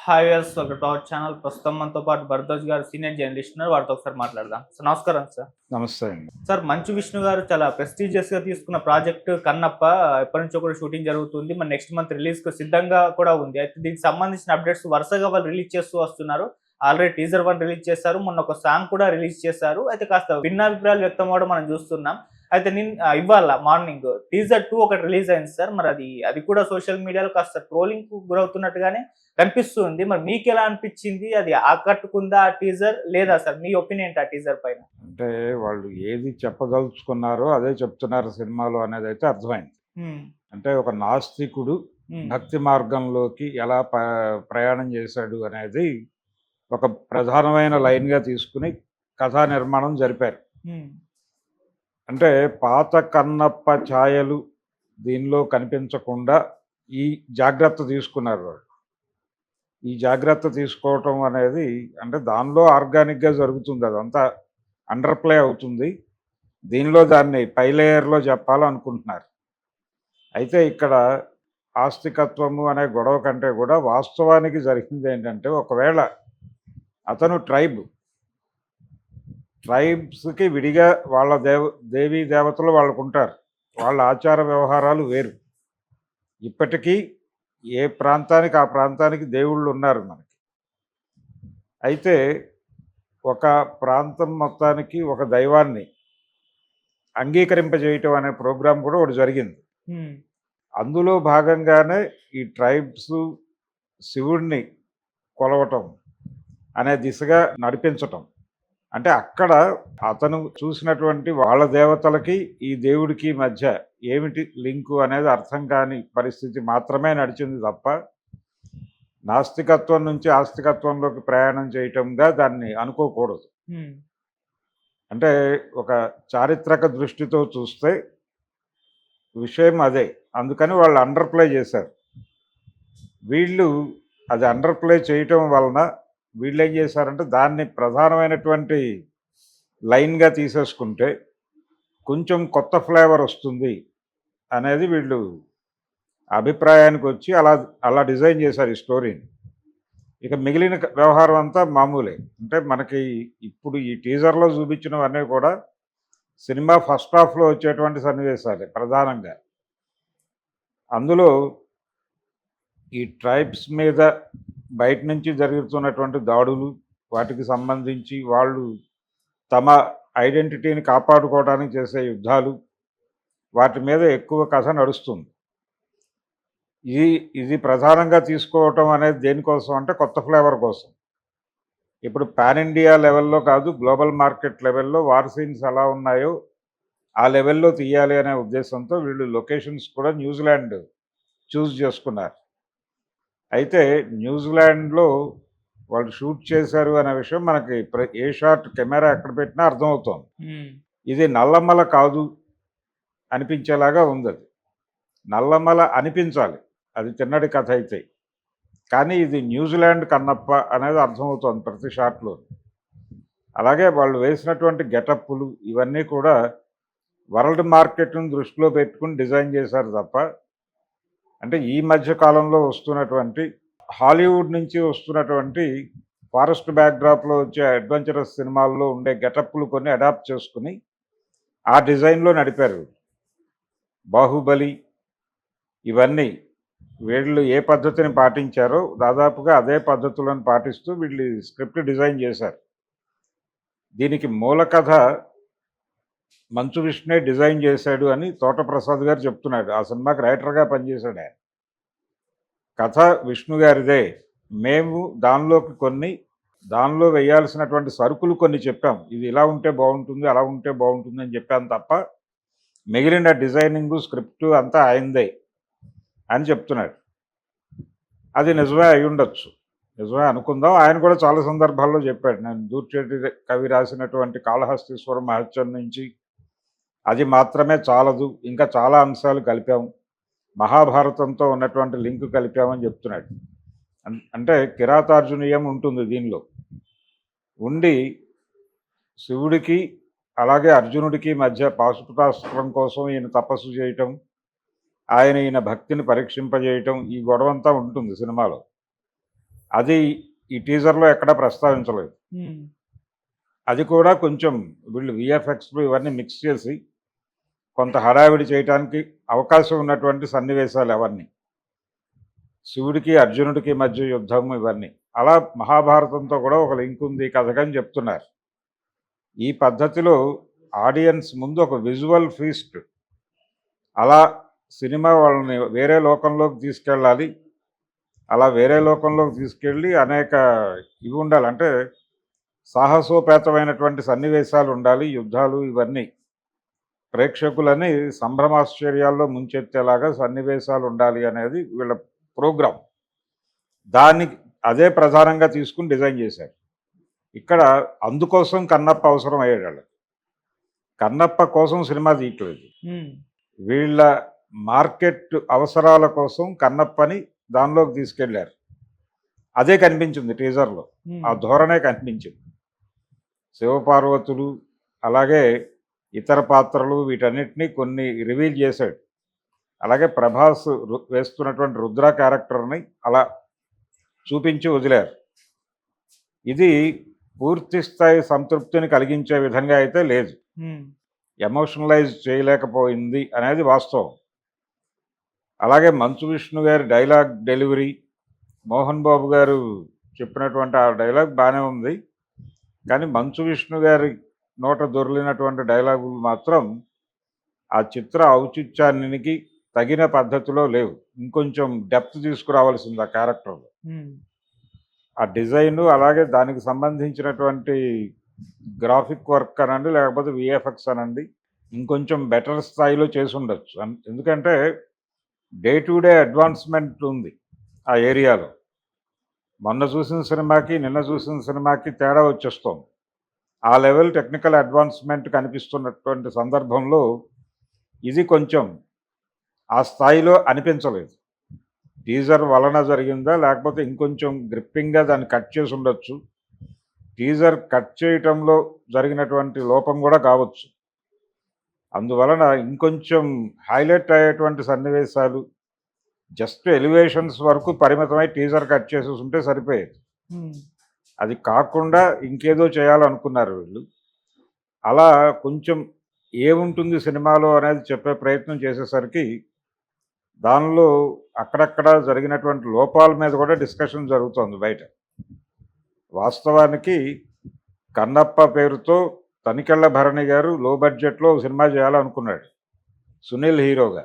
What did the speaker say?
Hi viewers, welcome to our channel. ప్రస్తుతం మనతో పాటు భరద్వాజ్ గారు సీనియర్ జర్నలిస్ట్ ఉన్నారు. వారితో ఒకసారి మాట్లాడదాం. సార్ నమస్కారం సార్. నమస్తే అండి. సార్, మంచు విష్ణు గారు చాలా ప్రెస్టీజియస్‌గా తీసుకున్న ప్రాజెక్ట్ 'కన్నప్ప' ఎప్పటినుంచో కూడా షూటింగ్ జరుగుతుంది. మరి నెక్స్ట్ మంత్ రిలీజ్‌కి సిద్ధంగా కూడా ఉంది. అయితే దీనికి సంబంధించిన అప్డేట్స్ వరుసగా వాళ్ళు రిలీజ్ చేస్తూ వస్తున్నారు. ఆల్రెడీ టీజర్ 1 రిలీజ్ చేశారు. మొన్న ఒక సాంగ్ కూడా రిలీజ్ చేశారు. అయితే కాస్త భిన్నాభిప్రాయాలు వ్యక్తం అవ్వడం మనం చూస్తున్నాం. అయితే ఇవాళ మార్నింగ్ టీజర్ 2 ఒకటి రిలీజ్ అయింది సార్. మరి అది కూడా సోషల్ మీడియాలో కాస్త ట్రోలింగ్‌కు గురవుతున్నట్టుగానే కనిపిస్తుంది. మరి మీకెలా అనిపించింది? అది ఆకట్టుకుందా ఆ టీజర్? లేదా సార్, మీ ఒపీనియన్ ఏంటి ఆ టీజర్ పైన? అంటే వాళ్ళు ఏది చెప్పదలుచుకున్నారో అదే చెప్తున్నారు సినిమాలో అనేదైతే అర్థమైంది. హ్మ్. అంటే ఒక నాస్తికుడు హ్మ్. భక్తి మార్గంలోకి ఎలా ప్రయాణం చేశాడు అనేది ఒక ప్రధానమైన లైన్‌గా తీసుకుని కథా నిర్మాణం జరిపారు. హ్మ్. అంటే పాత కన్నప్ప ఛాయలు దీనిలో కనిపించకుండా ఈ జాగ్రత్త తీసుకున్నారు వాళ్ళు. ఈ జాగ్రత్త తీసుకోవటం అనేది అంటే దానిలో ఆర్గానిక్‌గా జరుగుతుంది. అదంతా అండర్ ప్లే అవుతుంది. దీనిలో దాన్ని పై లేయర్‌లో చెప్పాలనుకుంటున్నారు. అయితే ఇక్కడ ఆస్తికత్వము అనే గొడవ కంటే కూడా వాస్తవానికి జరిగిందేంటంటే, ఒకవేళ అతను ట్రైబ్స్‌కి విడిగా వాళ్ళ దేవీ దేవతలు వాళ్ళకుంటారు. వాళ్ళ ఆచార వ్యవహారాలు వేరు. ఇప్పటికీ ఏ ప్రాంతానికి ఆ ప్రాంతానికి దేవుళ్ళున్నారు మనకి. అయితే ఒక ప్రాంతం మొత్తానికి ఒక దైవాన్ని అంగీకరింపజేయటం అనే ప్రోగ్రాం కూడా ఒకటి జరిగింది. హ్మ్. అందులో భాగంగానే ఈ ట్రైబ్స్ శివుడిని కొలవటం అనే దిశగా నడిపించటం. అంటే అక్కడ అతను చూసినటువంటి వాళ్ళ దేవతలకి ఈ దేవుడికి మధ్య ఏమిటి లింకు అనేది అర్థం కాని పరిస్థితి మాత్రమే నడిచింది తప్ప, నాస్తికత్వం నుంచి ఆస్తికత్వంలోకి ప్రయాణం చేయటంగా దాన్ని అనుకోకూడదు. హ్మ్. అంటే ఒక చారిత్రక దృష్టితో చూస్తే విషయం అదే. అందుకని వాళ్ళు అండర్ ప్లే చేశారు. వీళ్ళు అది అండర్ ప్లే చేయటం వలన వీళ్ళేం చేశారంటే దాన్ని ప్రధానమైనటువంటి లైన్‌గా తీసేసుకుంటే కొంచెం కొత్త ఫ్లేవర్ వస్తుంది అనేది వీళ్ళు అభిప్రాయానికి వచ్చి అలా అలా డిజైన్ చేశారు ఈ స్టోరీని. ఇక మిగిలిన వ్యవహారం అంతా మామూలే. అంటే మనకి ఇప్పుడు ఈ టీజర్‌లో చూపించినవన్నీ కూడా సినిమా ఫస్ట్ హాఫ్‌లో వచ్చేటువంటి సన్నివేశాలే ప్రధానంగా. అందులో ఈ ట్రైబ్స్ మీద బయట నుంచి జరుగుతున్నటువంటి దాడులు, వాటికి సంబంధించి వాళ్ళు తమ ఐడెంటిటీని కాపాడుకోవడానికి చేసే యుద్ధాలు, వాటి మీద ఎక్కువ కథ నడుస్తుంది. ఇది ప్రధానంగా తీసుకోవటం అనేది దేనికోసం అంటే కొత్త ఫ్లేవర్ కోసం. ఇప్పుడు పాన్ ఇండియా లెవెల్‌లో కాదు, గ్లోబల్ మార్కెట్ లెవెల్‌లో వార్ సీన్స్ ఎలా ఉన్నాయో ఆ లెవెల్‌లో తీయాలి అనే ఉద్దేశంతో వీళ్ళు లొకేషన్స్ కూడా న్యూజిలాండ్ చూజ్ చేసుకున్నారు. అయితే న్యూజిలాండ్‌లో వాళ్ళు షూట్ చేశారు అనే విషయం మనకి ఏ షాట్ కెమెరా ఎక్కడ పెట్టినా అర్థమవుతోంది. హ్మ్. ఇది నల్లమల కాదు అనిపించేలాగా ఉందది. నల్లమల అనిపించాలి. అది తిన్నడి కథ అయితే. కానీ ఇది న్యూజిలాండ్ కన్నప్ప అనేది అర్థమవుతోంది ప్రతి షాట్‌లో. అలాగే వాళ్ళు వేసినటువంటి గెటప్పులు ఇవన్నీ కూడా వరల్డ్ మార్కెట్‌ని దృష్టిలో పెట్టుకొని డిజైన్ చేశారు తప్ప, అంటే ఈ మధ్య కాలంలో వస్తున్నటువంటి హాలీవుడ్ నుంచి వస్తున్నటువంటి ఫారెస్ట్ బ్యాక్‌డ్రాప్‌లో వచ్చే అడ్వెంచరస్ సినిమాల్లో ఉండే గెటప్పులు కొన్ని అడాప్ట్ చేసుకుని ఆ డిజైన్‌లో నడిపారు. 'బాహుబలి' ఇవన్నీ వీళ్ళు ఏ పద్ధతిని పాటించారో దాదాపుగా అదే పద్ధతులను పాటిస్తూ వీళ్ళు స్క్రిప్ట్ డిజైన్ చేశారు. దీనికి మూల కథ మంచు విష్ణే డిజైన్ చేశాడు అని తోట ప్రసాద్ గారు చెప్తున్నాడు. ఆ సినిమాకి రైటర్‌గా పనిచేశాడు ఆయన. కథ విష్ణు గారిదే. మేము దానిలో వేయాల్సినటువంటి సరుకులు కొన్ని చెప్పాం. ఇది ఇలా ఉంటే బాగుంటుంది, అలా ఉంటే బాగుంటుంది అని చెప్పాను తప్ప, మిగిలిన డిజైనింగు, స్క్రిప్టు అంతా ఆయనదే అని చెప్తున్నాడు. అది నిజమే అయ్యుండొచ్చు. నిజమే అనుకుందాం. ఆయన కూడా చాలా సందర్భాల్లో చెప్పాడు. నేను దూర్చేటి కవి రాసినటువంటి కాళహస్తీశ్వర మహత్యం నుంచి అది మాత్రమే చాలదు, ఇంకా చాలా అంశాలు కలిపాం. మహాభారతంతో ఉన్నటువంటి లింక్ కలిపామని చెప్తున్నాడు. అంటే కిరాతార్జునీయం ఉంటుంది దీనిలో. ఉండి శివుడికి అలాగే అర్జునుడికి మధ్య పాశుపతాస్త్రం కోసం ఈయన తపస్సు చేయటం, ఈయన భక్తిని పరీక్షింపజేయటం, ఈ గొడవంతా ఉంటుంది సినిమాలో. అది ఈ టీజర్లో ఎక్కడా ప్రస్తావించలేదు. అది కూడా కొంచెం వీళ్ళు విఎఫ్ఎక్స్లు ఇవన్నీ మిక్స్ చేసి కొంత హడావిడి చేయడానికి అవకాశం ఉన్నటువంటి సన్నివేశాలు అవన్నీ. శివుడికి అర్జునుడికి మధ్య యుద్ధం ఇవన్నీ. అలా మహాభారతంతో కూడా ఒక లింక్ ఉంది కథకని చెప్తున్నారు. ఈ పద్ధతిలో ఆడియన్స్ ముందు ఒక విజువల్ ఫీస్ట్, అలా సినిమా వాళ్ళని వేరే లోకంలోకి తీసుకెళ్ళాలి. అలా వేరే లోకంలోకి తీసుకెళ్ళి అనేక ఇవి ఉండాలి, అంటే సాహసోపేతమైనటువంటి సన్నివేశాలు ఉండాలి, యుద్ధాలు ఇవన్నీ ప్రేక్షకులని సంభ్రమాశ్చర్యాల్లో ముంచెత్తేలాగా సన్నివేశాలు ఉండాలి అనేది వీళ్ళ ప్రోగ్రాం. దానికి అదే ప్రధానంగా తీసుకుని డిజైన్ చేశారు. ఇక్కడ అందుకోసం కన్నప్ప అవసరం అయ్యాడు. కన్నప్ప కోసం సినిమా తీయట్లేదు, వీళ్ళ మార్కెట్ అవసరాల కోసం కన్నప్పని దానిలోకి తీసుకెళ్లారు. అదే కనిపించింది టీజర్లో, ఆ ధోరణే కనిపించింది. శివపార్వతులు అలాగే ఇతర పాత్రలు వీటన్నిటినీ కొన్ని రివీల్ చేశాడు. అలాగే ప్రభాస్ వేస్తున్నటువంటి రుద్ర క్యారెక్టర్ని అలా చూపించి వదిలారు. ఇది పూర్తి స్థాయి సంతృప్తిని కలిగించే విధంగా అయితే లేదు, ఎమోషనలైజ్ చేయలేకపోయింది అనేది వాస్తవం. అలాగే మంచు విష్ణు గారి డైలాగ్ డెలివరీ, మోహన్ బాబు గారు చెప్పినటువంటి ఆ డైలాగ్ బాగానే ఉంది, కానీ మంచు విష్ణు గారి నోట దొరికినటువంటి డైలాగులు మాత్రం ఆ చిత్ర ఔచిత్యానికి తగిన పద్ధతిలో లేవు. ఇంకొంచెం డెప్త్ తీసుకురావాల్సింది ఆ క్యారెక్టర్లో. ఆ డిజైన్ అలాగే దానికి సంబంధించినటువంటి గ్రాఫిక్ వర్క్ అనండి లేకపోతే విఎఫ్ఎక్స్ అనండి ఇంకొంచెం బెటర్ స్థాయిలో చేసి ఉండొచ్చు. ఎందుకంటే డే టు డే అడ్వాన్స్మెంట్ ఉంది ఆ ఏరియాలో. మొన్న చూసిన సినిమాకి నిన్న చూసిన సినిమాకి తేడా వచ్చేస్తోంది. ఆ లెవెల్ టెక్నికల్ అడ్వాన్స్మెంట్ కనిపిస్తున్నటువంటి సందర్భంలో ఇది కొంచెం ఆ స్థాయిలో అనిపించలేదు. టీజర్ వలన జరిగిందా లేకపోతే ఇంకొంచెం గ్రిప్పింగ్గా దాన్ని కట్ చేసి ఉండొచ్చు. టీజర్ కట్ చేయటంలో జరిగినటువంటి లోపం కూడా కావచ్చు. అందువలన ఇంకొంచెం హైలైట్ అయ్యేటువంటి సన్నివేశాలు జస్ట్ ఎలివేషన్స్ వరకు పరిమితమై టీజర్ కట్ చేసి ఉంటే సరిపోయేది. అది కాకుండా ఇంకేదో చేయాలనుకున్నారు వీళ్ళు. అలా కొంచెం ఏముంటుంది సినిమాలో అనేది చెప్పే ప్రయత్నం చేసేసరికి దానిలో అక్కడక్కడ జరిగినటువంటి లోపాల మీద కూడా డిస్కషన్ జరుగుతోంది బయట. వాస్తవానికి కన్నప్ప పేరుతో తనికెళ్ళ భరణి గారు లో బడ్జెట్లో సినిమా చేయాలనుకున్నాడు సునీల్ హీరోగా.